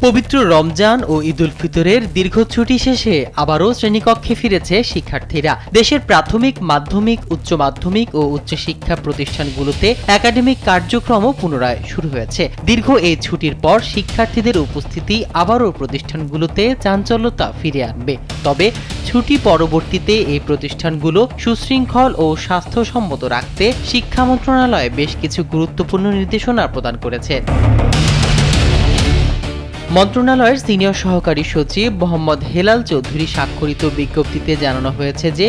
পবিত্র রমজান ও ঈদ উল ফিতরের দীর্ঘ ছুটি শেষে আবারও শ্রেণীকক্ষে ফিরেছে শিক্ষার্থীরা। দেশের প্রাথমিক, মাধ্যমিক, উচ্চ মাধ্যমিক ও উচ্চশিক্ষা প্রতিষ্ঠানগুলোতে একাডেমিক কার্যক্রমও পুনরায় শুরু হয়েছে। দীর্ঘ এই ছুটির পর শিক্ষার্থীদের উপস্থিতি আবারও প্রতিষ্ঠানগুলোতে চাঞ্চল্যতা ফিরিয়ে আনবে। তবে ছুটি পরবর্তীতে এই প্রতিষ্ঠানগুলো সুশৃঙ্খল ও স্বাস্থ্যসম্মত রাখতে শিক্ষা মন্ত্রণালয় বেশ কিছু গুরুত্বপূর্ণ নির্দেশনা প্রদান করেছে। মন্ত্রণালয়ের সিনিয়র সহকারী সচিব মোহাম্মদ হেলাল চৌধুরী স্বাক্ষরিত বিজ্ঞপ্তিতে জানানো হয়েছে যে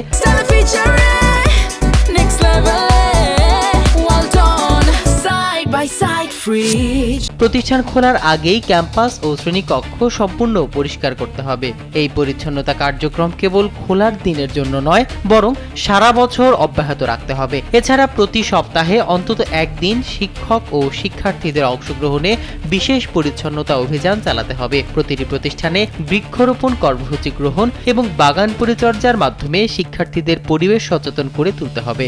প্রতিষ্ঠান খোলার আগেই ক্যাম্পাস ও শ্রেণীকক্ষ সম্পূর্ণ পরিষ্কার করতে হবে। এই পরিচ্ছন্নতা কার্যক্রম কেবল খোলার দিনের জন্য নয়, বরং সারা বছর অব্যাহত রাখতে হবে। এছাড়া প্রতি সপ্তাহে অন্তত একদিন শিক্ষক ও শিক্ষার্থীদের অংশগ্রহণে বিশেষ পরিচ্ছন্নতা অভিযান চালাতে হবে। প্রতিটি প্রতিষ্ঠানে বৃক্ষরোপণ কর্মসূচি গ্রহণ এবং বাগান পরিচর্যার মাধ্যমে শিক্ষার্থীদের পরিবেশ সচেতন করে তুলতে হবে।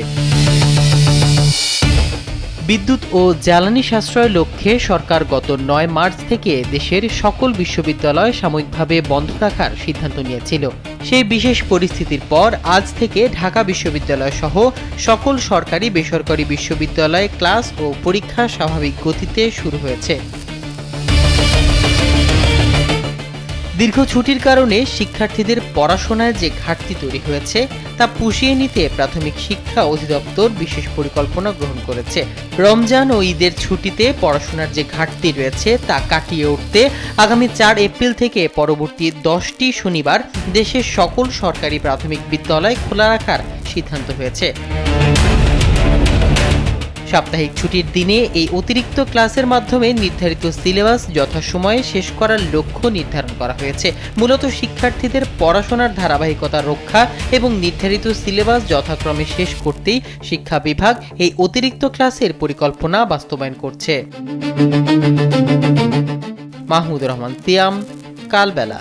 বিদ্যুৎ ও জ্বালানি সাশ্রয়ের লক্ষ্যে সরকার গত ৯ মার্চ থেকে দেশের সকল বিশ্ববিদ্যালয় সাময়িকভাবে বন্ধ রাখার সিদ্ধান্ত নিয়েছিল। সেই বিশেষ পরিস্থিতির পর আজ থেকে ঢাকা বিশ্ববিদ্যালয় সহ সকল সরকারি বেসরকারি বিশ্ববিদ্যালয়ে ক্লাস ও পরীক্ষা স্বাভাবিক গতিতে শুরু হয়েছে। দীর্ঘ ছুটির কারণে শিক্ষার্থীদের পড়াশোনায় যে ঘাটতি তৈরি হয়েছে তা পুষিয়ে নিতে প্রাথমিক শিক্ষা অধিদপ্তর বিশেষ পরিকল্পনা গ্রহণ করেছে। রমজান ও ঈদের ছুটিতে পড়াশোনার যে ঘাটতি রয়েছে তা কাটিয়ে উঠতে আগামী ৪ এপ্রিল থেকে পরবর্তী ১০টি শনিবার দেশের সকল সরকারি প্রাথমিক বিদ্যালয় খোলা রাখার সিদ্ধান্ত হয়েছে। সাপ্তাহিক ছুটির দিনে এই অতিরিক্ত ক্লাসের মাধ্যমে নির্ধারিত সিলেবাস যথাসময়ে শেষ করার লক্ষ্য নির্ধারণ করা হয়েছে। মূলত শিক্ষার্থীদের পড়াশোনার ধারাবাহিকতা রক্ষা এবং নির্ধারিত সিলেবাস যথাক্রমে শেষ করতেই শিক্ষা বিভাগ এই অতিরিক্ত ক্লাসের পরিকল্পনা বাস্তবায়ন করছে। মাহমুদুর রহমান সিয়াম, কালবেলা।